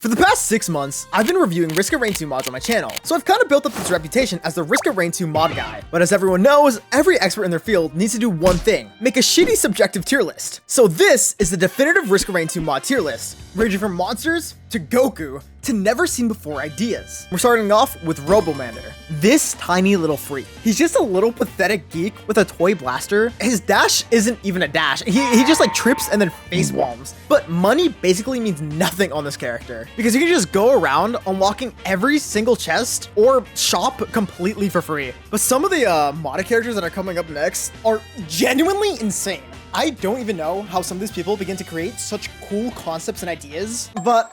For the past 6 months, I've been reviewing Risk of Rain 2 mods on my channel, so I've kind of built up this reputation as the Risk of Rain 2 mod guy. But as everyone knows, every expert in their field needs to do one thing: make a shitty subjective tier list. So this is the definitive Risk of Rain 2 mod tier list, ranging from monsters to Goku to never seen before ideas. We're starting off with Robomando. This tiny little freak. He's just a little pathetic geek with a toy blaster. His dash isn't even a dash. He just like trips and then face palms. But money basically means nothing on this character because you can just go around unlocking every single chest or shop completely for free. But some of the modded characters that are coming up next are genuinely insane. I don't even know how some of these people begin to create such cool concepts and ideas, but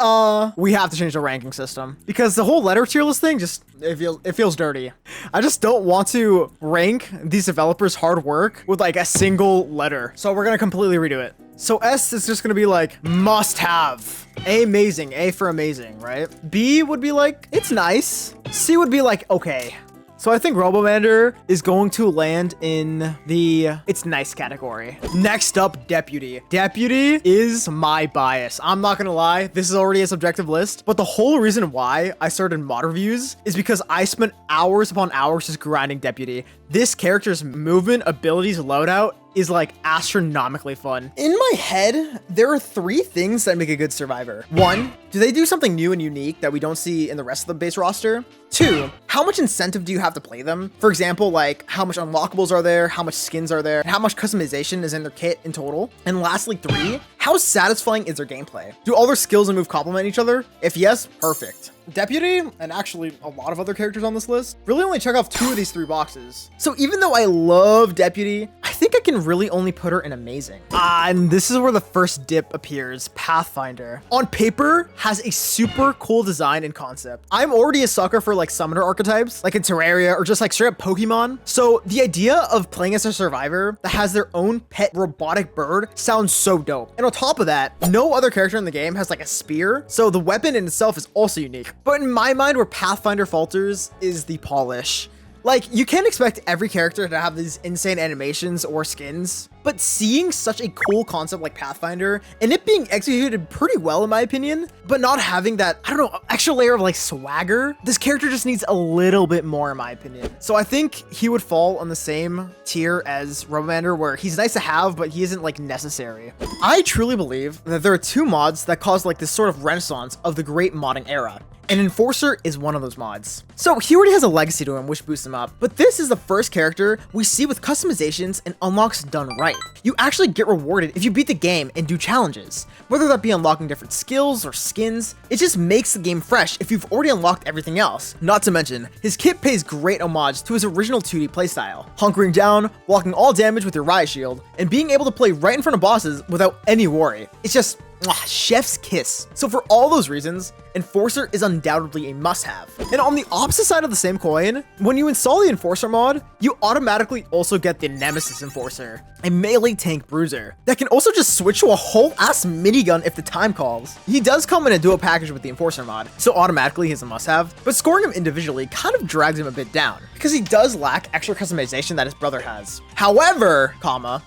we have to change the ranking system because the whole letter tier list thing it feels dirty. I just don't want to rank these developers' hard work with like a single letter. So we're gonna completely redo it. So S is just gonna be like must have. A, amazing, A for amazing, right? B would be like it's nice. C would be like okay. So I think Robomando is going to land in the it's nice category. Next up, Deputy. Deputy is my bias. I'm not gonna lie, this is already a subjective list, but the whole reason why I started mod reviews is because I spent hours upon hours just grinding Deputy. This character's movement, abilities, loadout is like astronomically fun. In my head, there are 3 things that make a good survivor. 1, do they do something new and unique that we don't see in the rest of the base roster? 2, how much incentive do you have to play them? For example, like how much unlockables are there, how much skins are there, and how much customization is in their kit in total? And lastly, 3, how satisfying is their gameplay? Do all their skills and move complement each other? If yes, perfect. Deputy, and actually a lot of other characters on this list, really only check off 2 of these 3 boxes. So even though I love Deputy, I think I can really only put her in amazing. And this is where the first dip appears, Pathfinder. On paper, has a super cool design and concept. I'm already a sucker for like summoner archetypes, like in Terraria or just like straight up Pokemon. So the idea of playing as a survivor that has their own pet robotic bird sounds so dope. And on top of that, no other character in the game has like a spear, so the weapon in itself is also unique. But in my mind, where Pathfinder falters is the polish. Like, you can't expect every character to have these insane animations or skins, but seeing such a cool concept like Pathfinder and it being executed pretty well in my opinion, but not having that, I don't know, extra layer of like swagger, this character just needs a little bit more in my opinion. So I think he would fall on the same tier as Robomando, where he's nice to have, but he isn't like necessary. I truly believe that there are 2 mods that caused like this sort of renaissance of the great modding era. And Enforcer is one of those mods. So he already has a legacy to him, which boosts him up. But this is the first character we see with customizations and unlocks done right. You actually get rewarded if you beat the game and do challenges. Whether that be unlocking different skills or skins, it just makes the game fresh if you've already unlocked everything else. Not to mention, his kit pays great homage to his original 2D playstyle. Hunkering down, blocking all damage with your riot shield, and being able to play right in front of bosses without any worry. It's just chef's kiss. So for all those reasons, Enforcer is undoubtedly a must-have. And on the opposite side of the same coin, when you install the Enforcer mod, you automatically also get the Nemesis Enforcer, a melee tank bruiser that can also just switch to a whole ass minigun if the time calls. He does come in a duo package with the Enforcer mod, so automatically he's a must-have, but scoring him individually kind of drags him a bit down because he does lack extra customization that his brother has. However,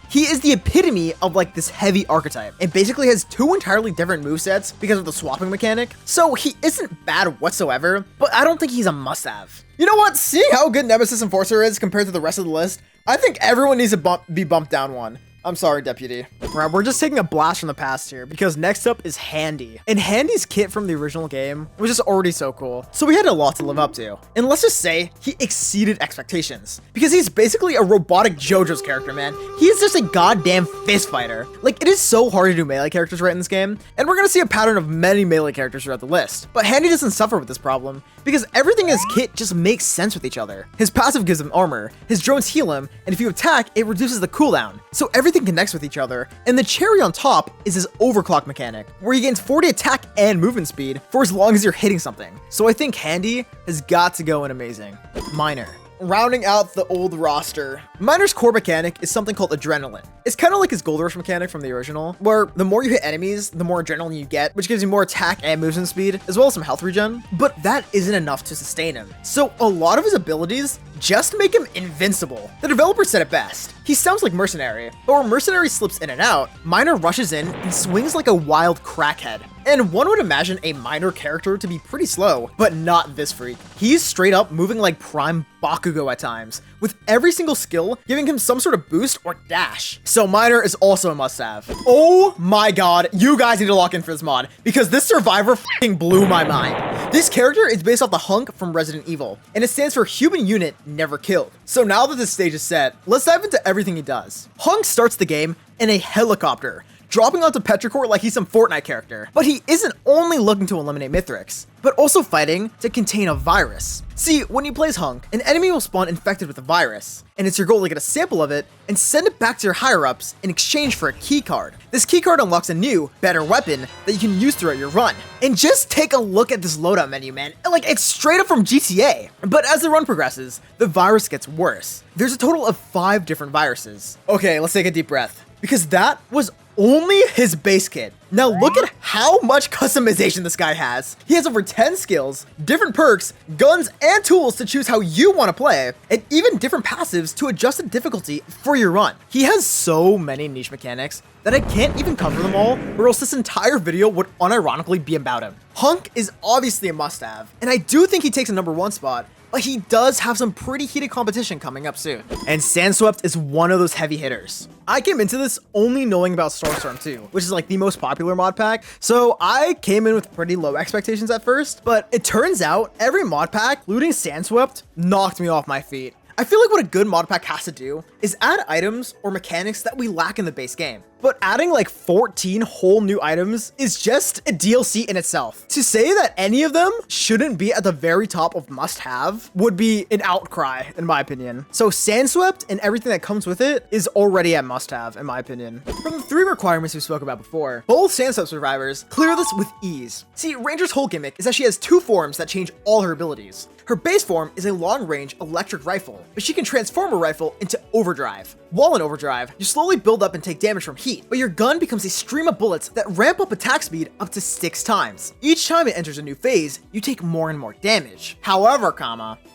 he is the epitome of like this heavy archetype and basically has 2 entirely different movesets because of the swapping mechanic. So he isn't bad whatsoever, but I don't think he's a must-have. You know what? Seeing how good Nemesis Enforcer is compared to the rest of the list, I think everyone needs to be bumped down 1. I'm sorry, Deputy. Right, we're just taking a blast from the past here because next up is Handy. And Handy's kit from the original game was just already so cool. So we had a lot to live up to. And let's just say he exceeded expectations because he's basically a robotic JoJo's character, man. He is just a goddamn fist fighter. Like, it is so hard to do melee characters right in this game. And we're gonna see a pattern of many melee characters throughout the list. But Handy doesn't suffer with this problem because everything in his kit just makes sense with each other. His passive gives him armor, his drones heal him, and if you attack, it reduces the cooldown. So everything connects with each other, and the cherry on top is his overclock mechanic, where he gains 40 attack and movement speed for as long as you're hitting something. So I think Handy has got to go in amazing. Miner. Rounding out the old roster, Miner's core mechanic is something called Adrenaline. It's kind of like his Gold Rush mechanic from the original, where the more you hit enemies, the more adrenaline you get, which gives you more attack and movement speed, as well as some health regen, but that isn't enough to sustain him. So a lot of his abilities just make him invincible. The developer said it best. He sounds like Mercenary, but where Mercenary slips in and out, Miner rushes in and swings like a wild crackhead. And one would imagine a Miner character to be pretty slow, but not this freak. He's straight up moving like Prime Bakugo at times, with every single skill giving him some sort of boost or dash. So Miner is also a must-have. Oh my god, you guys need to lock in for this mod, because this survivor f***ing blew my mind. This character is based off the HUNK from Resident Evil, and it stands for Human Unit Never Killed. So now that this stage is set, let's dive into everything he does. HUNK starts the game in a helicopter, dropping onto Petrichor like he's some Fortnite character. But he isn't only looking to eliminate Mithrix, but also fighting to contain a virus. See, when you play as HUNK, an enemy will spawn infected with a virus, and it's your goal to get a sample of it and send it back to your higher-ups in exchange for a keycard. This keycard unlocks a new, better weapon that you can use throughout your run. And just take a look at this loadout menu, man. Like, it's straight up from GTA. But as the run progresses, the virus gets worse. There's a total of 5 different viruses. Okay, let's take a deep breath, because that was only his base kit. Now look at how much customization this guy has. He has over 10 skills, different perks, guns, and tools to choose how you want to play, and even different passives to adjust the difficulty for your run. He has so many niche mechanics that I can't even cover them all, or else this entire video would unironically be about him. HUNK is obviously a must-have, and I do think he takes a #1 spot, but he does have some pretty heated competition coming up soon. And Sandswept is one of those heavy hitters. I came into this only knowing about Starstorm 2, which is like the most popular mod pack, so I came in with pretty low expectations at first, but it turns out every mod pack, including Sandswept, knocked me off my feet. I feel like what a good mod pack has to do is add items or mechanics that we lack in the base game. But adding like 14 whole new items is just a DLC in itself. To say that any of them shouldn't be at the very top of must-have would be an outcry, in my opinion. So Sandswept and everything that comes with it is already at must-have, in my opinion. From the 3 requirements we spoke about before, both Sandswept survivors clear this with ease. See, Ranger's whole gimmick is that she has 2 forms that change all her abilities. Her base form is a long-range electric rifle, but she can transform her rifle into overdrive. While in overdrive, you slowly build up and take damage from heat, but your gun becomes a stream of bullets that ramp up attack speed up to 6 times. Each time it enters a new phase, you take more and more damage. However,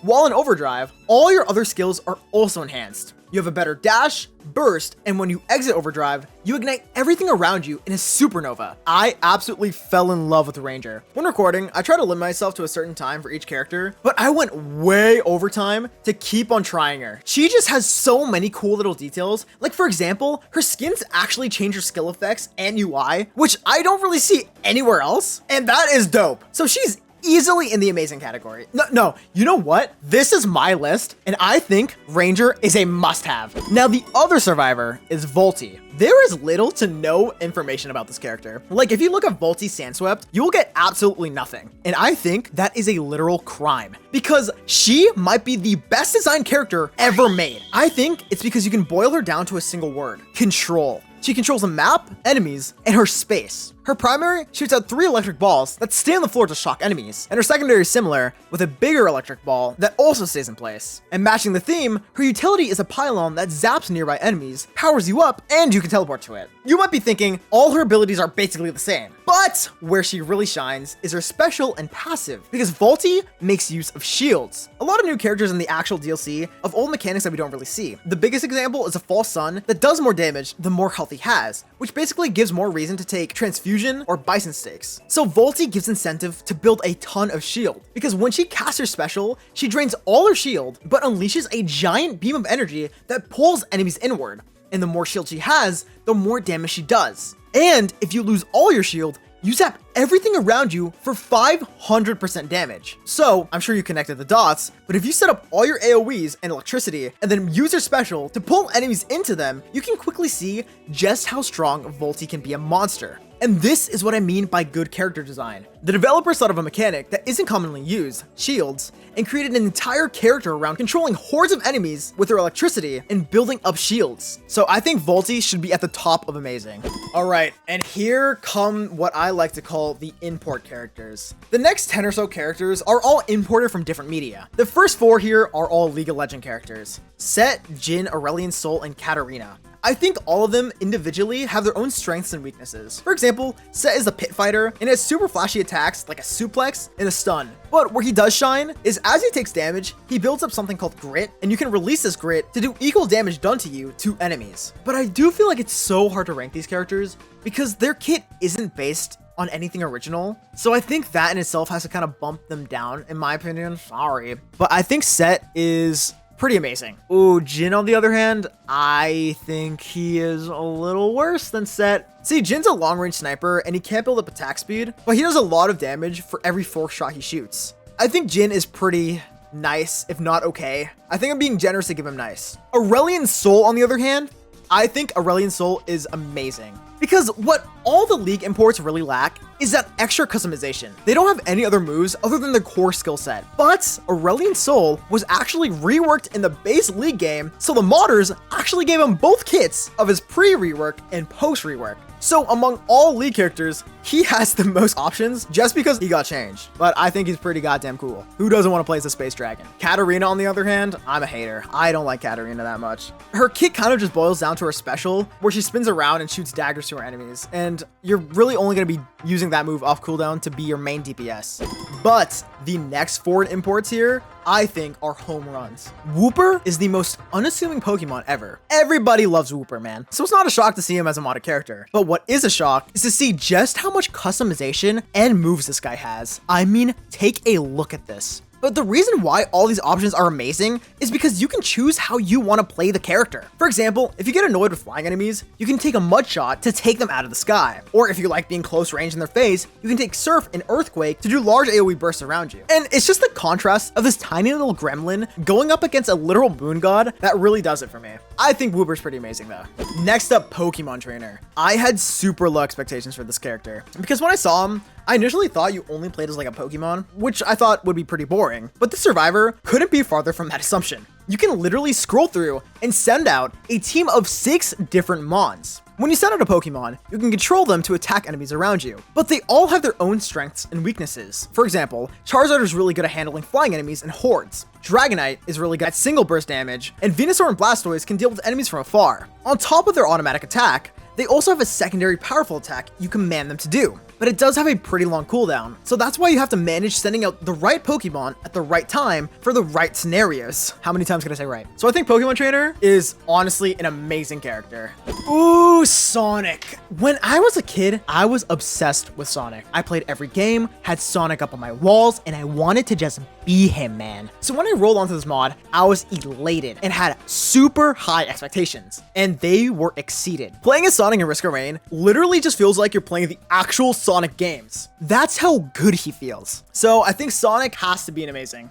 while in overdrive, all your other skills are also enhanced. You have a better dash, burst, and when you exit overdrive, you ignite everything around you in a supernova. I absolutely fell in love with the Ranger. When recording, I try to limit myself to a certain time for each character, but I went way over time to keep on trying her. She just has so many cool little details. Like for example, her skins actually change her skill effects and UI, which I don't really see anywhere else, and that is dope. So she's easily in the amazing category. No, you know what? This is my list, and I think Ranger is a must-have. Now, the other survivor is Volty. There is little to no information about this character. Like, if you look at Volty Sandswept, you will get absolutely nothing. And I think that is a literal crime, because she might be the best designed character ever made. I think it's because you can boil her down to a single word: control. She controls a map, enemies, and her space. Her primary shoots out 3 electric balls that stay on the floor to shock enemies, and her secondary is similar, with a bigger electric ball that also stays in place. And matching the theme, her utility is a pylon that zaps nearby enemies, powers you up, and you can teleport to it. You might be thinking all her abilities are basically the same, but where she really shines is her special and passive, because Volty makes use of shields. A lot of new characters in the actual DLC of old mechanics that we don't really see. The biggest example is a false sun that does more damage the more health he has, which basically gives more reason to take transfusion or bison stakes. So Volty gives incentive to build a ton of shield, because when she casts her special, she drains all her shield, but unleashes a giant beam of energy that pulls enemies inward. And the more shield she has, the more damage she does. And if you lose all your shield, you zap everything around you for 500% damage. So I'm sure you connected the dots, but if you set up all your AoEs and electricity and then use your special to pull enemies into them, you can quickly see just how strong Volty can be a monster. And this is what I mean by good character design. The developers thought of a mechanic that isn't commonly used, shields, and created an entire character around controlling hordes of enemies with their electricity and building up shields. So I think Volty should be at the top of amazing. All right, and here come what I like to call the import characters. The next 10 or so characters are all imported from different media. The first 4 here are all League of Legends characters: Set, Jhin, Aurelion Sol, and Katarina. I think all of them individually have their own strengths and weaknesses. For example, Set is a pit fighter and has super flashy attacks attacks like a suplex and a stun. But where he does shine is as he takes damage, he builds up something called grit, and you can release this grit to do equal damage done to you to enemies. But I do feel like it's so hard to rank these characters because their kit isn't based on anything original. So I think that in itself has to kind of bump them down, in my opinion. Sorry. But I think Set is pretty amazing. Ooh, Jin on the other hand, I think he is a little worse than Set. See, Jin's a long-range sniper and he can't build up attack speed, but he does a lot of damage for every 4th shot he shoots. I think Jin is pretty nice, if not okay. I think I'm being generous to give him nice. Aurelian Soul on the other hand, I think Aurelian Soul is amazing. Because what all the League imports really lack is that extra customization. They don't have any other moves other than their core skill set. But Aurelian Soul was actually reworked in the base League game, so the modders actually gave him both kits of his pre-rework and post-rework. So among all League characters, he has the most options just because he got changed. But I think he's pretty goddamn cool. Who doesn't want to play as a Space Dragon? Katarina, on the other hand, I'm a hater. I don't like Katarina that much. Her kit kind of just boils down to her special, where she spins around and shoots daggers to her enemies. And you're really only going to be using that move off cooldown to be your main DPS. But the next forward imports here, I think, are home runs. Wooper is the most unassuming Pokemon ever. Everybody loves Wooper, man. So it's not a shock to see him as a modded character. But what is a shock is to see just how much customization and moves this guy has. I mean, take a look at this. But the reason why all these options are amazing is because you can choose how you want to play the character. For example, if you get annoyed with flying enemies, you can take a mud shot to take them out of the sky. Or if you like being close range in their face, you can take Surf and Earthquake to do large AoE bursts around you. And it's just the contrast of this tiny little gremlin going up against a literal moon god that really does it for me. I think Wooper's pretty amazing though. Next up, Pokemon Trainer. I had super low expectations for this character because when I saw him, I initially thought you only played as like a Pokemon, which I thought would be pretty boring, but the Survivor couldn't be farther from that assumption. You can literally scroll through and send out a team of 6 different Mons. When you send out a Pokemon, you can control them to attack enemies around you, but they all have their own strengths and weaknesses. For example, Charizard is really good at handling flying enemies and hordes. Dragonite is really good at single burst damage, and Venusaur and Blastoise can deal with enemies from afar. On top of their automatic attack, they also have a secondary powerful attack you command them to do, but it does have a pretty long cooldown. So that's why you have to manage sending out the right Pokemon at the right time for the right scenarios. How many times can I say right? So I think Pokemon Trainer is honestly an amazing character. Ooh, Sonic. When I was a kid, I was obsessed with Sonic. I played every game, had Sonic up on my walls, and I wanted to just be him, man. So when I rolled onto this mod, I was elated and had super high expectations, and they were exceeded. Playing as Sonic in Risk of Rain literally just feels like you're playing the actual Sonic games. That's how good he feels. So I think Sonic has to be an amazing.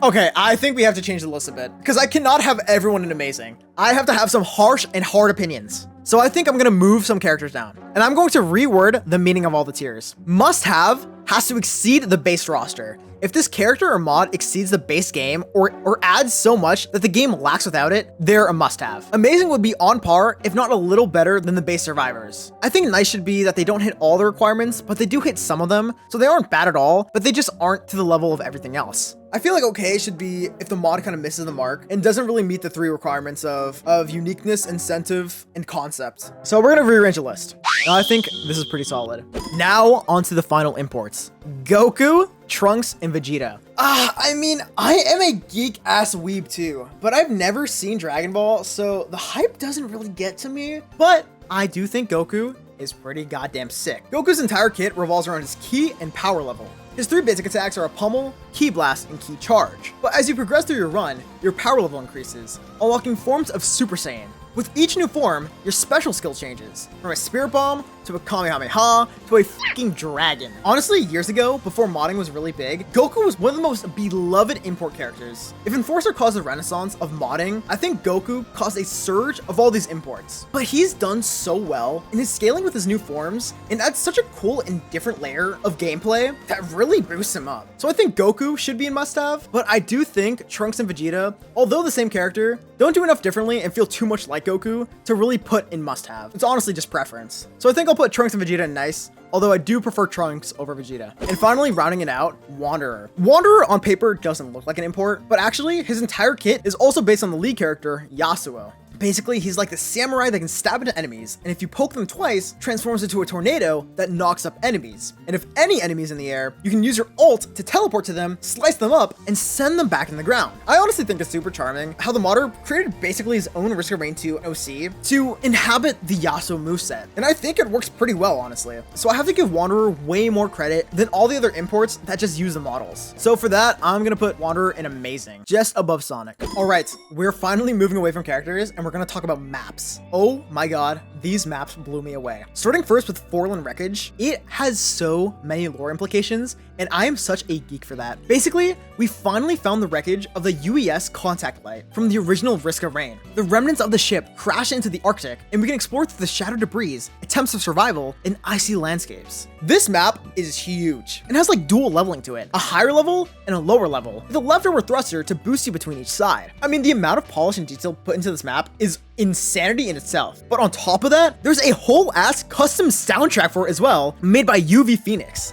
Okay, I think we have to change the list a bit because I cannot have everyone an amazing. I have to have some harsh and hard opinions. So I think I'm gonna move some characters down and I'm going to reword the meaning of all the tiers. Must have has to exceed the base roster. If this character or mod exceeds the base game or adds so much that the game lacks without it, they're a must-have. Amazing would be on par, if not a little better than the base survivors. I think nice should be that they don't hit all the requirements, but they do hit some of them, so they aren't bad at all, but they just aren't to the level of everything else. I feel like okay should be if the mod kind of misses the mark and doesn't really meet the 3 requirements of uniqueness, incentive, and concept. So we're gonna rearrange the list. Now, I think this is pretty solid. Now onto the final imports. Goku, Trunks, and Vegeta. I mean, I am a geek-ass weeb too, but I've never seen Dragon Ball, so the hype doesn't really get to me, but I do think Goku is pretty goddamn sick. Goku's entire kit revolves around his ki and power level. His 3 basic attacks are a pummel, ki blast, and ki charge. But as you progress through your run, your power level increases, unlocking forms of Super Saiyan. With each new form, your special skill changes, from a Spirit Bomb, to a Kamehameha, to a fucking dragon. Honestly, years ago, before modding was really big, Goku was one of the most beloved import characters. If Enforcer caused a renaissance of modding, I think Goku caused a surge of all these imports. But he's done so well in his scaling with his new forms, and adds such a cool and different layer of gameplay that really boosts him up. So I think Goku should be in must-have, but I do think Trunks and Vegeta, although the same character, don't do enough differently and feel too much like Goku to really put in must-have. It's honestly just preference. So I think I'll put Trunks and Vegeta in nice, although I do prefer Trunks over Vegeta. And finally, rounding it out, Wanderer. Wanderer on paper doesn't look like an import, but actually his entire kit is also based on the lead character, Yasuo. Basically, he's like the samurai that can stab into enemies, and if you poke them twice, transforms into a tornado that knocks up enemies. And if any enemy's in the air, you can use your ult to teleport to them, slice them up, and send them back in the ground. I honestly think it's super charming how the modder created basically his own Risk of Rain 2 OC to inhabit the Yasuo moveset. And I think it works pretty well, honestly. So I have to give Wanderer way more credit than all the other imports that just use the models. So for that, I'm gonna put Wanderer in amazing, just above Sonic. All right, we're finally moving away from characters and we're gonna talk about maps. Oh my god, these maps blew me away. Starting first with Forlorn Wreckage, it has so many lore implications, and I am such a geek for that. Basically, we finally found the wreckage of the UES contact light from the original Risk of Rain. The remnants of the ship crash into the Arctic, and we can explore through the shattered debris, attempts of survival, in icy landscapes. This map is huge and has like dual leveling to it, a higher level and a lower level, with a leftover thruster to boost you between each side. I mean, the amount of polish and detail put into this map is insanity in itself. But on top of that, there's a whole ass custom soundtrack for it as well, made by UV Phoenix.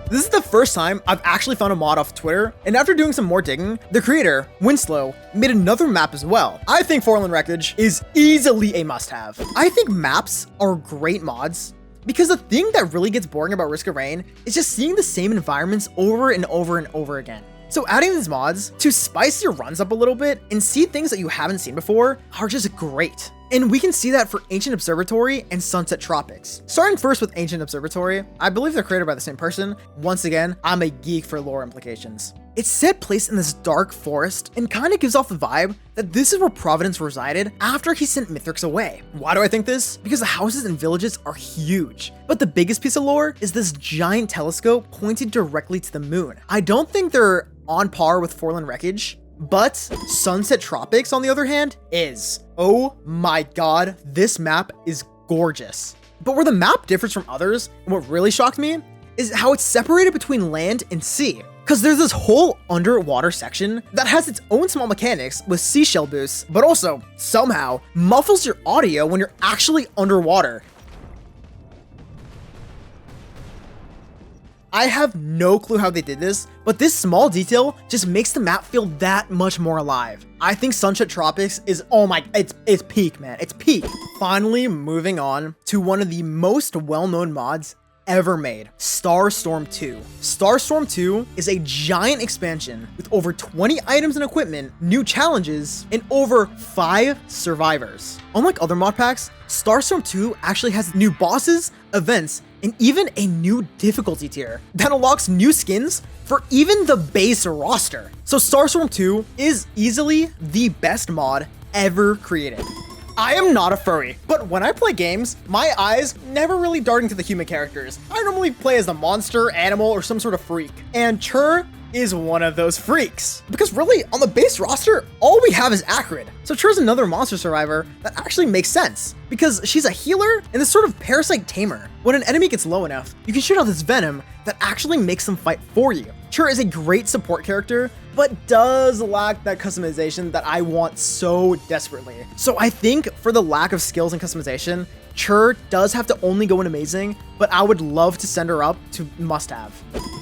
This is the first time I've actually found a mod off Twitter, and after doing some more digging, the creator, Winslow, made another map as well. I think Forlorn Wreckage is easily a must-have. I think maps are great mods, because the thing that really gets boring about Risk of Rain is just seeing the same environments over and over and over again. So adding these mods to spice your runs up a little bit and see things that you haven't seen before are just great. And we can see that for Ancient Observatory and Sunset Tropics. Starting first with Ancient Observatory, I believe they're created by the same person. Once again, I'm a geek for lore implications. It's set placed in this dark forest and kind of gives off the vibe that this is where Providence resided after he sent Mithrix away. Why do I think this? Because the houses and villages are huge. But the biggest piece of lore is this giant telescope pointed directly to the moon. I don't think they're on par with Forlorn Wreckage, but Sunset Tropics, on the other hand, is. Oh my god, this map is gorgeous. But where the map differs from others, and what really shocked me, is how it's separated between land and sea. Because there's this whole underwater section that has its own small mechanics with seashell boosts, but also, somehow, muffles your audio when you're actually underwater. I have no clue how they did this, but this small detail just makes the map feel that much more alive. I think Sunset Tropics is, oh my, it's peak, man, it's peak. Finally, moving on to one of the most well-known mods ever made, Starstorm 2. Starstorm 2 is a giant expansion with over 20 items and equipment, new challenges, and over 5 survivors. Unlike other mod packs, Starstorm 2 actually has new bosses, events, and even a new difficulty tier that unlocks new skins for even the base roster. So Starstorm 2 is easily the best mod ever created. I am not a furry, but when I play games, my eyes never really dart into the human characters. I normally play as a monster, animal, or some sort of freak. And Chur is one of those freaks. Because really, on the base roster, all we have is Acrid. So Chur's another monster survivor that actually makes sense, because she's a healer and this sort of parasite tamer. When an enemy gets low enough, you can shoot out this venom that actually makes them fight for you. Chur is a great support character, but does lack that customization that I want so desperately. So I think for the lack of skills and customization, Chur does have to only go in amazing, but I would love to send her up to must-have.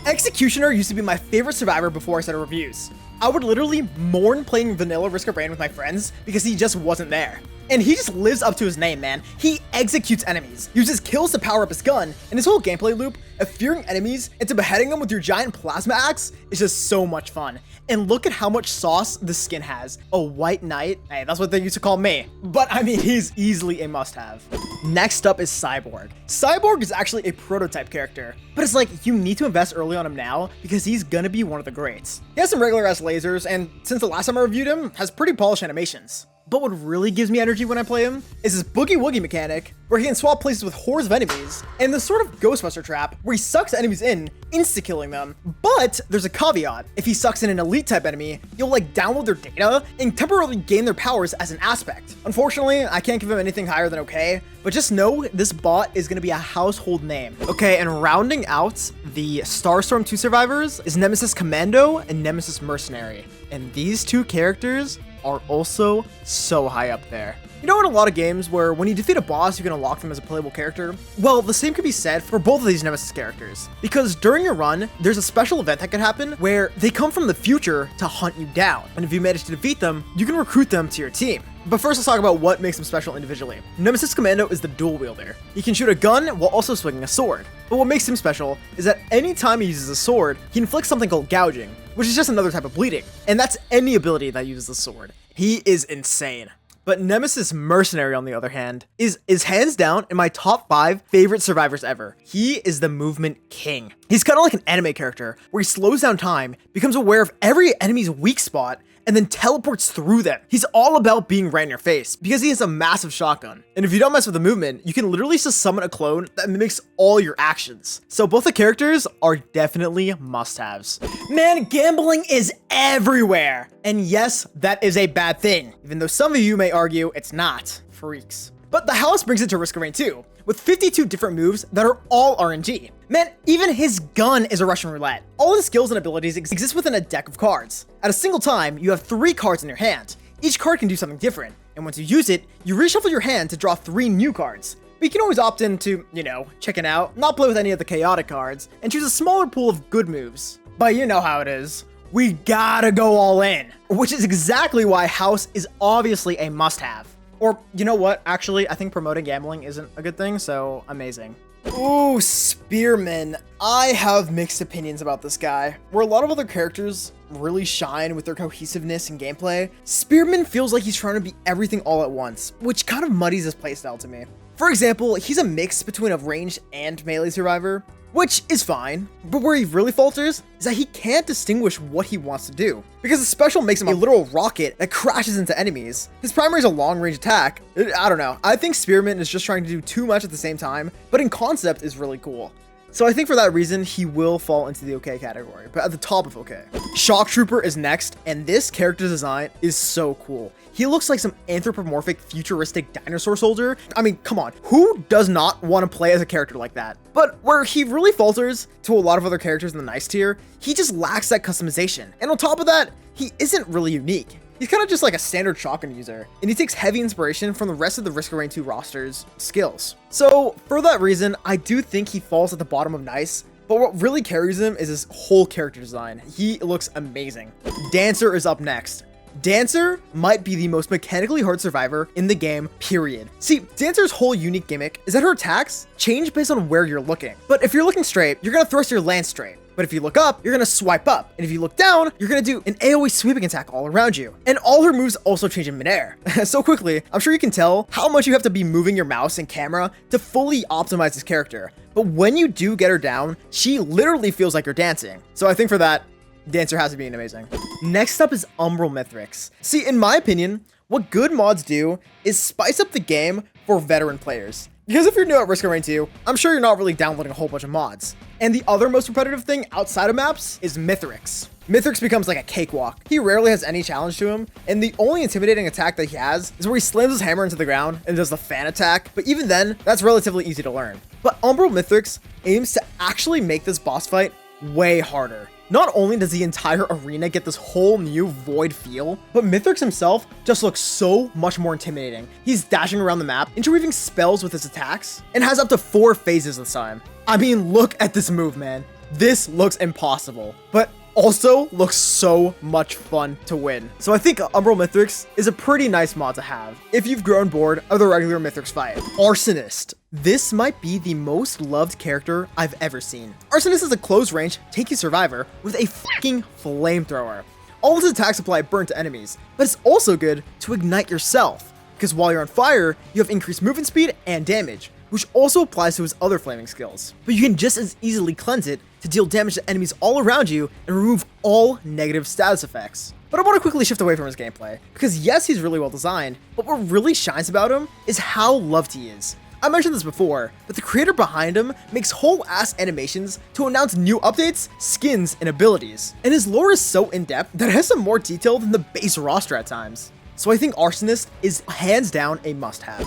Executioner used to be my favorite survivor before I started reviews. I would literally mourn playing vanilla Risk of Rain with my friends because he just wasn't there. And he just lives up to his name, man. He executes enemies, uses kills to power up his gun, and his whole gameplay loop of fearing enemies into beheading them with your giant plasma axe is just so much fun. And look at how much sauce the skin has. A white knight. Hey, that's what they used to call me. But I mean, he's easily a must-have. Next up is Cyborg. Cyborg is actually a prototype character, but it's like you need to invest early on him now because he's gonna be one of the greats. He has some regular ass lasers, and since the last time I reviewed him, has pretty polished animations. But what really gives me energy when I play him is his boogie woogie mechanic, where he can swap places with hordes of enemies, and the sort of Ghostbuster trap, where he sucks enemies in, insta-killing them. But there's a caveat. If he sucks in an elite type enemy, you'll like download their data and temporarily gain their powers as an aspect. Unfortunately, I can't give him anything higher than okay, but just know this bot is gonna be a household name. Okay, and rounding out the Starstorm 2 survivors is Nemesis Commando and Nemesis Mercenary. And these two characters are also so high up there. You know, in a lot of games where when you defeat a boss, you can unlock them as a playable character? Well, the same could be said for both of these Nemesis characters. Because during your run, there's a special event that can happen where they come from the future to hunt you down. And if you manage to defeat them, you can recruit them to your team. But first, let's talk about what makes them special individually. Nemesis Commando is the dual wielder. He can shoot a gun while also swinging a sword. But what makes him special is that any time he uses a sword, he inflicts something called gouging, which is just another type of bleeding. And that's any ability that uses the sword. He is insane. But Nemesis Mercenary, on the other hand, is hands down in my top 5 favorite survivors ever. He is the movement king. He's kind of like an anime character, where he slows down time, becomes aware of every enemy's weak spot, and then teleports through them. He's all about being right in your face, because he has a massive shotgun. And if you don't mess with the movement, you can literally just summon a clone that mimics all your actions. So both the characters are definitely must-haves. Man, gambling is everywhere. And yes, that is a bad thing, even though some of you may argue it's not. Freaks. But the house brings it to Risk of Rain 2, with 52 different moves that are all RNG. Man, even his gun is a Russian roulette. All his skills and abilities exist within a deck of cards. At a single time, you have 3 cards in your hand. Each card can do something different, and once you use it, you reshuffle your hand to draw 3 new cards. But you can always opt in to, you know, chicken out, not play with any of the chaotic cards, and choose a smaller pool of good moves. But you know how it is. We gotta go all in, which is exactly why House is obviously a must-have. Or, you know what, actually, I think promoting gambling isn't a good thing, so amazing. Ooh, Spearman. I have mixed opinions about this guy. Where a lot of other characters really shine with their cohesiveness and gameplay, Spearman feels like he's trying to be everything all at once, which kind of muddies his playstyle to me. For example, he's a mix between a ranged and melee survivor, which is fine, but where he really falters is that he can't distinguish what he wants to do, because the special makes him a literal rocket that crashes into enemies. His primary is a long-range attack. I don't know, I think Spearman is just trying to do too much at the same time, but in concept is really cool. So I think for that reason, he will fall into the okay category, but at the top of okay. Shock Trooper is next, and this character design is so cool. He looks like some anthropomorphic, futuristic dinosaur soldier. I mean, come on, who does not want to play as a character like that? But where he really falters to a lot of other characters in the nice tier, he just lacks that customization. And on top of that, he isn't really unique. He's kind of just like a standard shotgun user, and he takes heavy inspiration from the rest of the Risk of Rain 2 roster's skills. So for that reason, I do think he falls at the bottom of nice, but what really carries him is his whole character design. He looks amazing. Dancer is up next. Dancer might be the most mechanically hard survivor in the game, period. See, Dancer's whole unique gimmick is that her attacks change based on where you're looking. But if you're looking straight, you're gonna thrust your lance straight. But if you look up, you're gonna swipe up. And if you look down, you're gonna do an AoE sweeping attack all around you. And all her moves also change in midair. So quickly, I'm sure you can tell how much you have to be moving your mouse and camera to fully optimize this character. But when you do get her down, she literally feels like you're dancing. So I think for that, Dancer has to be amazing. Next up is Umbral Mithrix. See, in my opinion, what good mods do is spice up the game for veteran players. Because if you're new at Risk of Rain 2, I'm sure you're not really downloading a whole bunch of mods. And the other most repetitive thing outside of maps is Mithrix. Mithrix becomes like a cakewalk. He rarely has any challenge to him, and the only intimidating attack that he has is where he slams his hammer into the ground and does the fan attack, but even then, that's relatively easy to learn. But Umbral Mithrix aims to actually make this boss fight way harder. Not only does the entire arena get this whole new void feel, but Mithrix himself just looks so much more intimidating. He's dashing around the map, interweaving spells with his attacks, and has up to 4 phases this time. I mean, look at this move, man. This looks impossible, but also looks so much fun to win. So I think Umbral Mithrix is a pretty nice mod to have if you've grown bored of the regular Mithrix fight. Arsonist. This might be the most loved character I've ever seen. Arsonist is a close-range, tanky survivor with a fucking flamethrower. All of his attacks apply burn to enemies, but it's also good to ignite yourself, because while you're on fire, you have increased movement speed and damage, which also applies to his other flaming skills. But you can just as easily cleanse it to deal damage to enemies all around you and remove all negative status effects. But I want to quickly shift away from his gameplay, because yes, he's really well designed, but what really shines about him is how loved he is. I mentioned this before, but the creator behind him makes whole ass animations to announce new updates, skins, and abilities. And his lore is so in-depth that it has some more detail than the base roster at times. So I think Arsonist is hands down a must-have.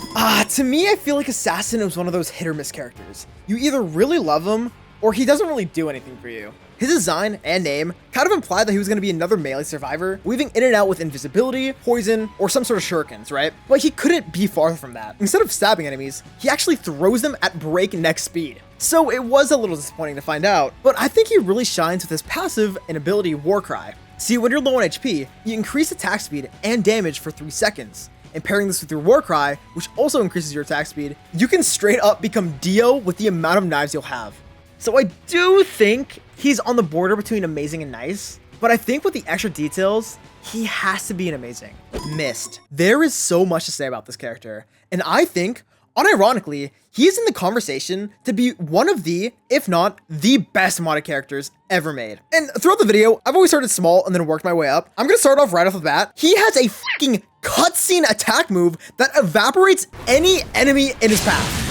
To me, I feel like Assassin is one of those hit or miss characters. You either really love him, or he doesn't really do anything for you. His design and name kind of implied that he was going to be another melee survivor, weaving in and out with invisibility, poison, or some sort of shurikens, right? But he couldn't be farther from that. Instead of stabbing enemies, he actually throws them at breakneck speed. So it was a little disappointing to find out, but I think he really shines with his passive and ability Warcry. See, when you're low on HP, you increase attack speed and damage for 3 seconds. And pairing this with your Warcry, which also increases your attack speed, you can straight up become Dio with the amount of knives you'll have. So I do think he's on the border between amazing and nice, but I think with the extra details, he has to be an amazing. Myst. There is so much to say about this character, and I think, unironically, he is in the conversation to be one of the, if not the best modded characters ever made. And throughout the video, I've always started small and then worked my way up. I'm gonna start off right off the bat. He has a fucking cutscene attack move that evaporates any enemy in his path.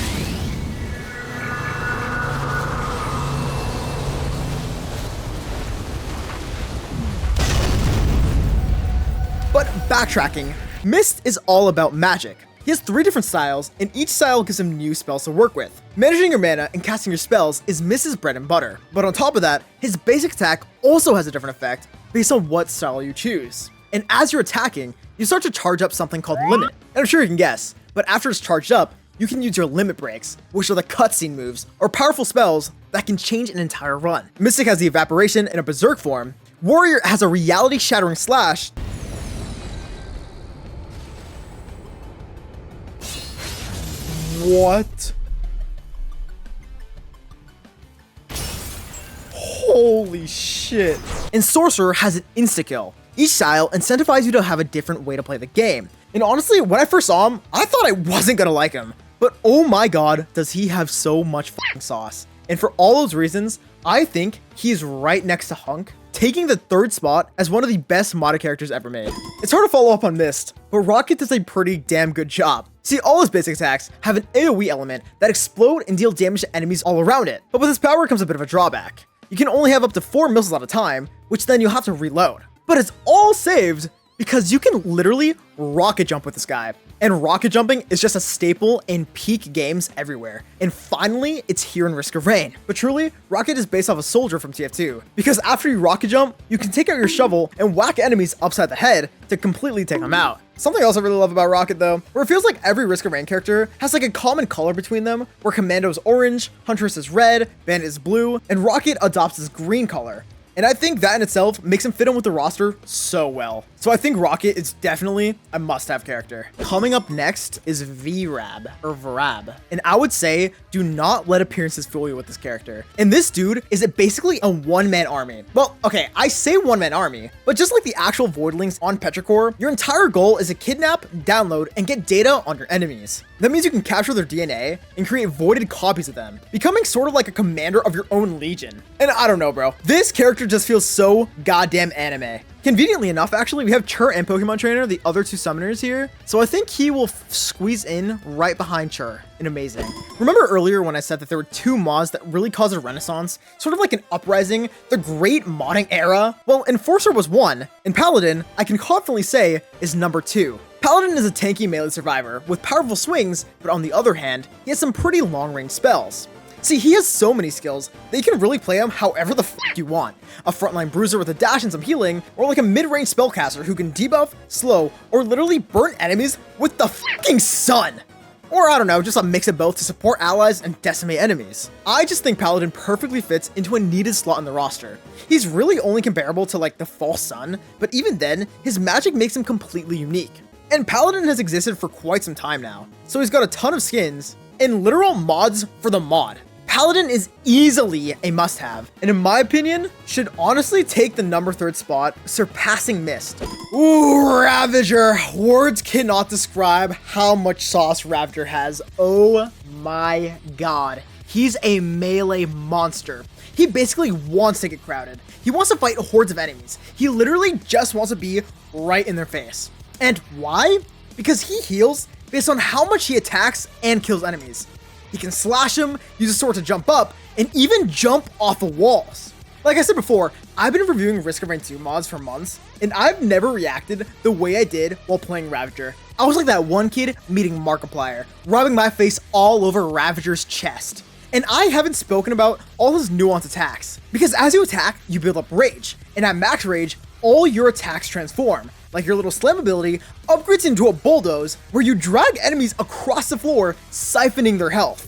But backtracking, Myst is all about magic. He has 3 different styles, and each style gives him new spells to work with. Managing your mana and casting your spells is Myst's bread and butter. But on top of that, his basic attack also has a different effect based on what style you choose. And as you're attacking, you start to charge up something called Limit. And I'm sure you can guess, but after it's charged up, you can use your Limit Breaks, which are the cutscene moves, or powerful spells that can change an entire run. Mystic has the Evaporation in a Berserk form. Warrior has a reality-shattering slash. What? Holy shit. And Sorcerer has an insta-kill. Each style incentivizes you to have a different way to play the game. And honestly, when I first saw him, I thought I wasn't gonna like him. But oh my god, does he have so much fucking sauce. And for all those reasons, I think he's right next to HUNK, taking the 3rd spot as one of the best modded characters ever made. It's hard to follow up on Myst, but Rocket does a pretty damn good job. See, all his basic attacks have an AoE element that explode and deal damage to enemies all around it. But with his power comes a bit of a drawback. You can only have up to 4 missiles at a time, which then you'll have to reload. But it's all saved because you can literally rocket jump with this guy. And rocket jumping is just a staple in peak games everywhere. And finally, it's here in Risk of Rain. But truly, Rocket is based off a soldier from TF2. Because after you rocket jump, you can take out your shovel and whack enemies upside the head to completely take them out. Something else I really love about Rocket though, where it feels like every Risk of Rain character has like a common color between them, where Commando is orange, Huntress is red, Bandit is blue, and Rocket adopts this green color. And I think that in itself makes him fit in with the roster so well. So I think Rocket is definitely a must-have character. Coming up next is Vrab, or Vrab. And I would say, do not let appearances fool you with this character. And this dude is basically a one-man army. Well, okay, I say one-man army, but just like the actual Voidlings on Petrichor, your entire goal is to kidnap, download, and get data on your enemies. That means you can capture their DNA and create voided copies of them, becoming sort of like a commander of your own legion. And I don't know, bro. This character just feels so goddamn anime. Conveniently enough, actually, we have Chur and Pokemon Trainer, the other 2 summoners here. So I think he will squeeze in right behind Chur. And amazing. Remember earlier when I said that there were 2 mods that really caused a renaissance? Sort of like an uprising, the great modding era? Well, Enforcer was 1, and Paladin, I can confidently say, is number 2. Paladin is a tanky melee survivor with powerful swings, but on the other hand, he has some pretty long-range spells. See, he has so many skills that you can really play him however the fuck you want. A frontline bruiser with a dash and some healing, or like a mid-range spellcaster who can debuff, slow, or literally burn enemies with the fucking sun. Or I don't know, just a mix of both to support allies and decimate enemies. I just think Paladin perfectly fits into a needed slot in the roster. He's really only comparable to like the False Sun, but even then, his magic makes him completely unique. And Paladin has existed for quite some time now, so he's got a ton of skins and literal mods for the mod. Paladin is easily a must-have, and in my opinion, should honestly take the number 3rd spot, surpassing Myst. Ooh, Ravager. Words cannot describe how much sauce Ravager has. Oh my god. He's a melee monster. He basically wants to get crowded. He wants to fight hordes of enemies. He literally just wants to be right in their face. And why? Because he heals based on how much he attacks and kills enemies. He can slash them, use a sword to jump up, and even jump off of walls. Like I said before, I've been reviewing Risk of Rain 2 mods for months, and I've never reacted the way I did while playing Ravager. I was like that one kid meeting Markiplier, rubbing my face all over Ravager's chest. And I haven't spoken about all his nuanced attacks, because as you attack, you build up rage, and at max rage, all your attacks transform. Like your little slam ability upgrades into a bulldoze, where you drag enemies across the floor, siphoning their health.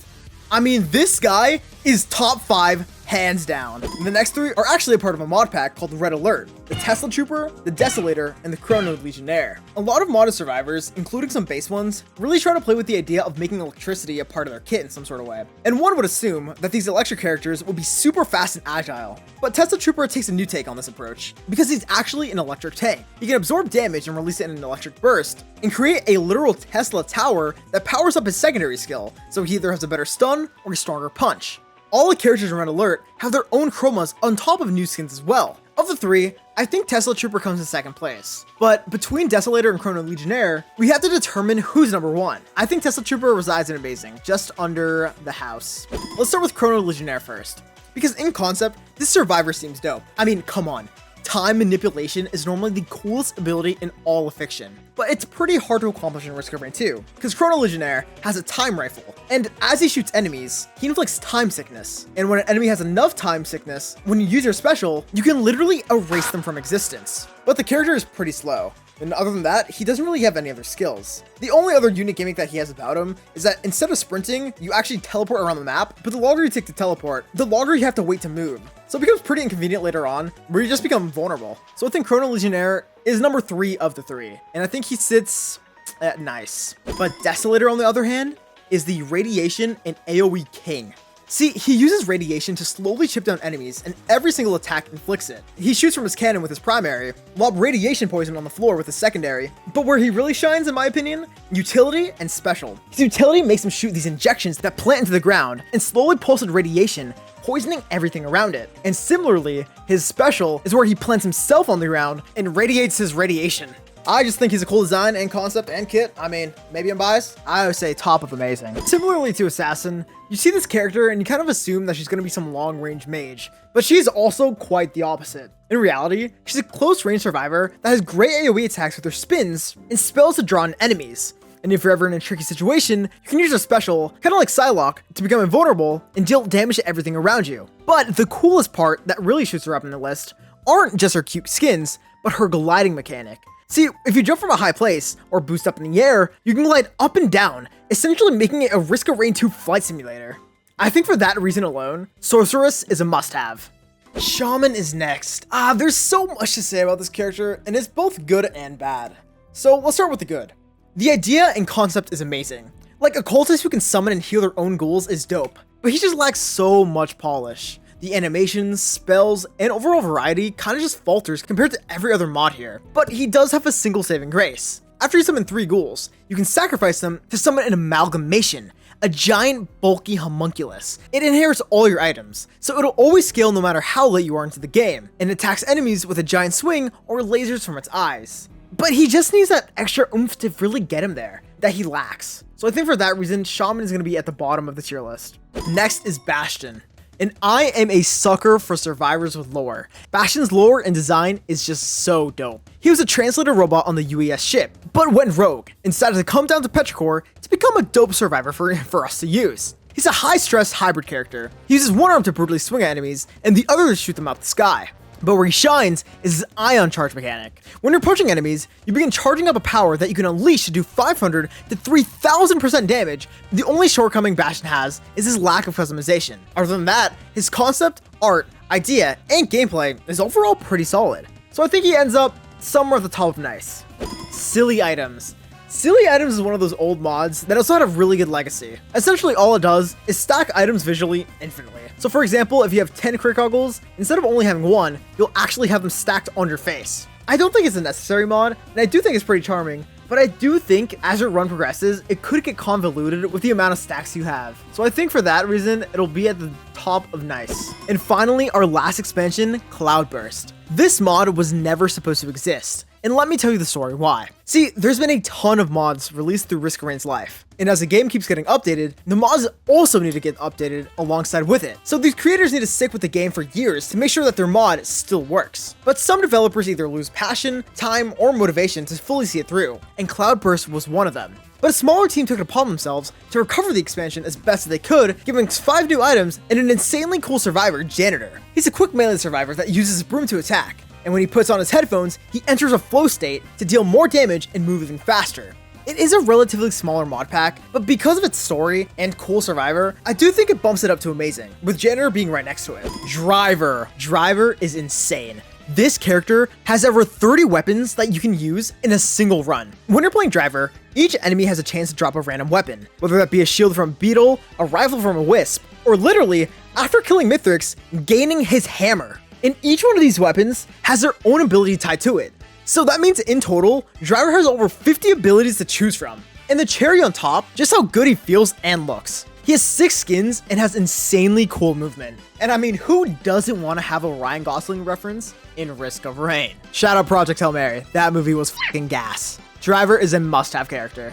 I mean, this guy is top 5 hands down. The next 3 are actually a part of a mod pack called Red Alert, the Tesla Trooper, the Desolator, and the Chrono Legionnaire. A lot of modded survivors, including some base ones, really try to play with the idea of making electricity a part of their kit in some sort of way. And one would assume that these electric characters will be super fast and agile, but Tesla Trooper takes a new take on this approach, because he's actually an electric tank. He can absorb damage and release it in an electric burst, and create a literal Tesla tower that powers up his secondary skill, so he either has a better stun or a stronger punch. All the characters in Red Alert have their own chromas on top of new skins as well. Of the 3, I think Tesla Trooper comes in second place. But between Desolator and Chrono Legionnaire, we have to determine who's number 1. I think Tesla Trooper resides in Amazing, just under the house. Let's start with Chrono Legionnaire first, because in concept, this survivor seems dope. I mean, come on. Time manipulation is normally the coolest ability in all of fiction, but it's pretty hard to accomplish in Risk of Rain 2, because Chrono Legionnaire has a time rifle, and as he shoots enemies, he inflicts time sickness. And when an enemy has enough time sickness, when you use your special, you can literally erase them from existence. But the character is pretty slow. And other than that, he doesn't really have any other skills. The only other unique gimmick that he has about him is that instead of sprinting, you actually teleport around the map, but the longer you take to teleport, the longer you have to wait to move. So it becomes pretty inconvenient later on, where you just become vulnerable. So I think Chrono Legionnaire is number 3 of the 3, and I think he sits at nice. But Desolator, on the other hand, is the Radiation and AoE king. See, he uses radiation to slowly chip down enemies, and every single attack inflicts it. He shoots from his cannon with his primary, lob radiation poison on the floor with his secondary, but where he really shines, in my opinion, utility and special. His utility makes him shoot these injections that plant into the ground, and slowly pulsate radiation, poisoning everything around it. And similarly, his special is where he plants himself on the ground and radiates his radiation. I just think he's a cool design and concept and kit. I mean, maybe I'm biased. I would say top of amazing. Similarly to Assassin, you see this character and you kind of assume that she's going to be some long-range mage, but she's also quite the opposite. In reality, she's a close-range survivor that has great AoE attacks with her spins and spells to draw in enemies. And if you're ever in a tricky situation, you can use a special, kind of like Psylocke, to become invulnerable and deal damage to everything around you. But the coolest part that really shoots her up in the list aren't just her cute skins, but her gliding mechanic. See, if you jump from a high place, or boost up in the air, you can glide up and down, essentially making it a Risk of Rain 2 flight simulator. I think for that reason alone, Sorcerress is a must-have. Shaman is next. There's so much to say about this character, and it's both good and bad. So let's start with the good. The idea and concept is amazing. Like, a cultist who can summon and heal their own ghouls is dope, but he just lacks so much polish. The animations, spells, and overall variety kind of just falters compared to every other mod here. But he does have a single saving grace. After you summon 3 ghouls, you can sacrifice them to summon an amalgamation, a giant bulky homunculus. It inherits all your items, so it'll always scale no matter how late you are into the game, and attacks enemies with a giant swing or lasers from its eyes. But he just needs that extra oomph to really get him there, that he lacks. So I think for that reason, Shaman is going to be at the bottom of the tier list. Next is Bastian. And I am a sucker for survivors with lore. Bastian's lore and design is just so dope. He was a translator robot on the UES ship, but went rogue and decided to come down to Petrichor to become a dope survivor for us to use. He's a high-stress hybrid character. He uses one arm to brutally swing at enemies, and the other to shoot them out the sky. But where he shines is his ion charge mechanic. When you're approaching enemies, you begin charging up a power that you can unleash to do 500 to 3000% damage. The only shortcoming Bastian has is his lack of customization. Other than that, his concept, art, idea, and gameplay is overall pretty solid. So I think he ends up somewhere at the top of nice. SillyItems. SillyItems is one of those old mods that also had a really good legacy. Essentially all it does is stack items visually infinitely. So for example, if you have 10 crit goggles, instead of only having one, you'll actually have them stacked on your face. I don't think it's a necessary mod, and I do think it's pretty charming, but I do think as your run progresses, it could get convoluted with the amount of stacks you have. So I think for that reason, it'll be at the top of nice. And finally, our last expansion, Cloudburst. This mod was never supposed to exist. And let me tell you the story why. See, there's been a ton of mods released through Risk of Rain's life. And as the game keeps getting updated, the mods also need to get updated alongside with it. So these creators need to stick with the game for years to make sure that their mod still works. But some developers either lose passion, time, or motivation to fully see it through. And Cloudburst was one of them. but a smaller team took it upon themselves to recover the expansion as best as they could, giving us 5 new items and an insanely cool survivor, Janitor. He's a quick melee survivor that uses his broom to attack, and when he puts on his headphones, he enters a flow state to deal more damage and move even faster. It is a relatively smaller mod pack, but because of its story and cool survivor, I do think it bumps it up to amazing, with Janitor being right next to it. Driver is insane. This character has over 30 weapons that you can use in a single run. When you're playing Driver, each enemy has a chance to drop a random weapon, whether that be a shield from a beetle, a rifle from a wisp, or literally, after killing Mithrix, gaining his hammer. And each one of these weapons has their own ability tied to it. So that means in total, Driver has over 50 abilities to choose from. And the cherry on top, just how good he feels and looks. He has 6 skins and has insanely cool movement. And I mean, who doesn't want to have a Ryan Gosling reference in Risk of Rain? Shout out Project Hail Mary, that movie was fucking gas. Driver is a must-have character.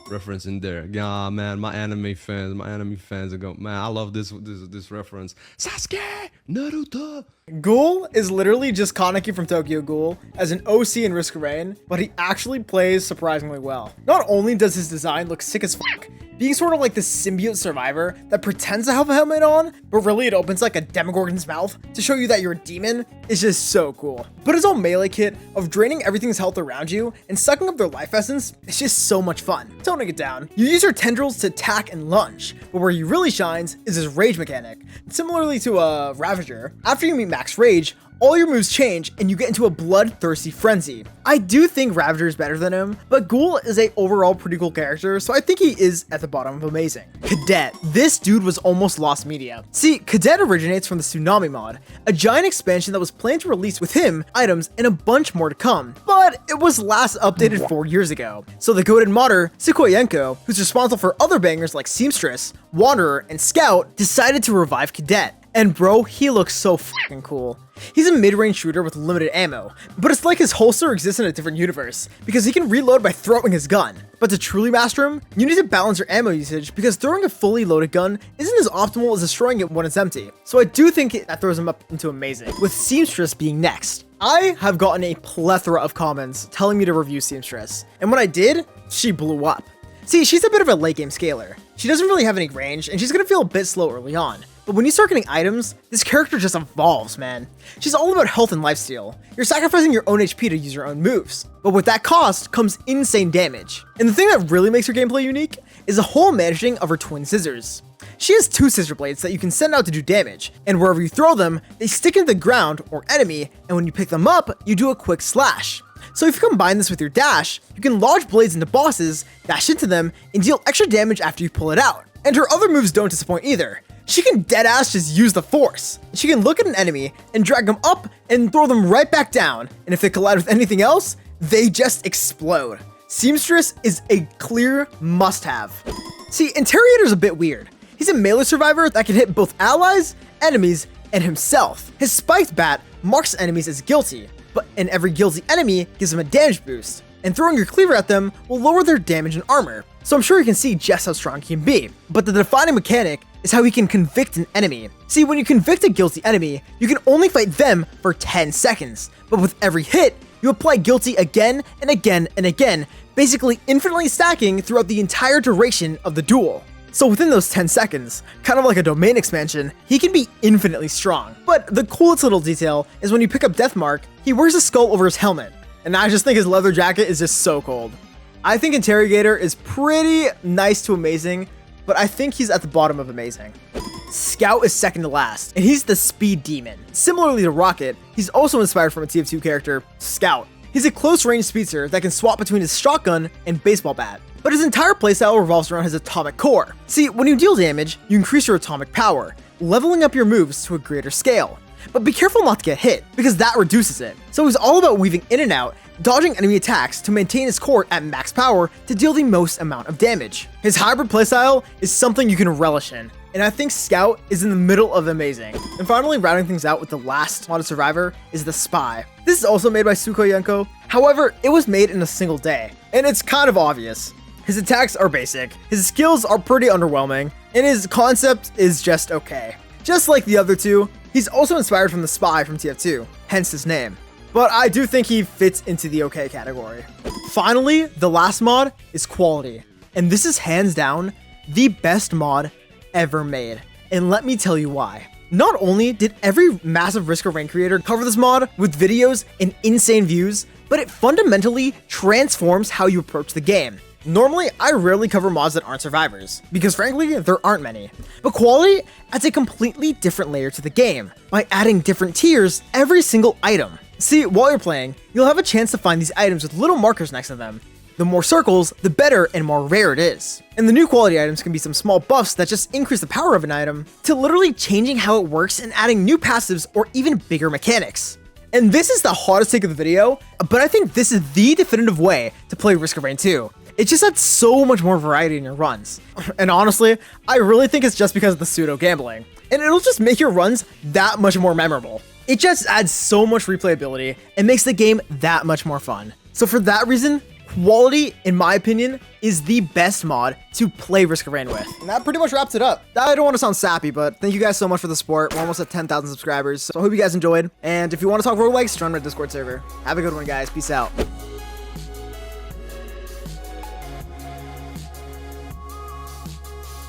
Reference in there. Yeah, man, my anime fans are going, man, I love this reference. Sasuke, Naruto. Ghoul is literally just Kaneki from Tokyo Ghoul as an OC in Risk of Rain, but he actually plays surprisingly well. Not only does his design look sick as fuck, being sort of like this symbiote survivor that pretends to have a helmet on, but really it opens like a Demogorgon's mouth to show you that you're a demon is just so cool. But his whole melee kit of draining everything's health around you and sucking up their life essence is just so much fun. Toning it down, you use your tendrils to attack and lunge, but where he really shines is his rage mechanic. Similarly to a Ravager, after you meet max rage, all your moves change and you get into a bloodthirsty frenzy. I do think Ravager is better than him, but Ghoul is a overall pretty cool character, so I think he is at the bottom of amazing. Cadet. This dude was almost lost media. See, Cadet originates from the Tsunami mod, a giant expansion that was planned to release with him, items, and a bunch more to come, but it was last updated 4 years ago. So the goated modder, tsukoiyenko, who's responsible for other bangers like Seamstress, Wanderer, and Scout, decided to revive Cadet. And bro, he looks so fucking cool. He's a mid-range shooter with limited ammo, but it's like his holster exists in a different universe, because he can reload by throwing his gun. But to truly master him, you need to balance your ammo usage, because throwing a fully loaded gun isn't as optimal as destroying it when it's empty. So I do think that throws him up into amazing, with Seamstress being next. I have gotten a plethora of comments telling me to review Seamstress, and when I did, she blew up. See, she's a bit of a late game scaler. She doesn't really have any range, and she's gonna feel a bit slow early on. But when you start getting items, this character just evolves, man. She's all about health and lifesteal. You're sacrificing your own HP to use your own moves. But with that cost comes insane damage. And the thing that really makes her gameplay unique is the whole managing of her twin scissors. She has 2 scissor blades that you can send out to do damage, and wherever you throw them, they stick into the ground or enemy, and when you pick them up, you do a quick slash. So if you combine this with your dash, you can lodge blades into bosses, dash into them, and deal extra damage after you pull it out. And her other moves don't disappoint either. She can deadass just use the force. She can look at an enemy and drag them up and throw them right back down. And if they collide with anything else, they just explode. Seamstress is a clear must-have. See, Interrogator's a bit weird. He's a melee survivor that can hit both allies, enemies, and himself. His spiked bat marks enemies as guilty, and every guilty enemy gives them a damage boost. And throwing your cleaver at them will lower their damage and armor. So I'm sure you can see just how strong he can be. But the defining mechanic is how he can convict an enemy. See, when you convict a guilty enemy, you can only fight them for 10 seconds. But with every hit, you apply guilty again and again and again, basically infinitely stacking throughout the entire duration of the duel. So within those 10 seconds, kind of like a domain expansion, he can be infinitely strong. But the coolest little detail is when you pick up Deathmark, he wears a skull over his helmet. And I just think his leather jacket is just so cold. I think Interrogator is pretty nice to amazing, but I think he's at the bottom of amazing. Scout is second to last, and he's the speed demon. Similarly to Rocket, he's also inspired from a TF2 character, Scout. He's a close-range speedster that can swap between his shotgun and baseball bat. But his entire playstyle revolves around his atomic core. See, when you deal damage, you increase your atomic power, leveling up your moves to a greater scale. But be careful not to get hit, because that reduces it. So he's all about weaving in and out, dodging enemy attacks to maintain his core at max power to deal the most amount of damage. His hybrid playstyle is something you can relish in, and I think Scout is in the middle of amazing. And finally, rounding things out with the last modded survivor is the Spy. This is also made by tsukoiyenko, however, it was made in a single day, and it's kind of obvious. His attacks are basic, his skills are pretty underwhelming, and his concept is just okay. Just like the other two, he's also inspired from the Spy from TF2, hence his name. But I do think he fits into the okay category. Finally, the last mod is quality. And this is hands down the best mod ever made. And let me tell you why. Not only did every massive Risk of Rain creator cover this mod with videos and insane views, but it fundamentally transforms how you approach the game. Normally, I rarely cover mods that aren't survivors, because frankly, there aren't many. But Quality adds a completely different layer to the game by adding different tiers every single item. See, while you're playing, you'll have a chance to find these items with little markers next to them. The more circles, the better and more rare it is. And the new quality items can be some small buffs that just increase the power of an item, to literally changing how it works and adding new passives or even bigger mechanics. And this is the hottest take of the video, but I think this is the definitive way to play Risk of Rain 2. It just adds so much more variety in your runs. And honestly, I really think it's just because of the pseudo gambling. And it'll just make your runs that much more memorable. It just adds so much replayability and makes the game that much more fun. So for that reason, Quality, in my opinion, is the best mod to play Risk of Rain with. And that pretty much wraps it up. I don't want to sound sappy, but thank you guys so much for the support. We're almost at 10,000 subscribers, so I hope you guys enjoyed. And if you want to talk roguelikes, join our Discord server. Have a good one, guys. Peace out.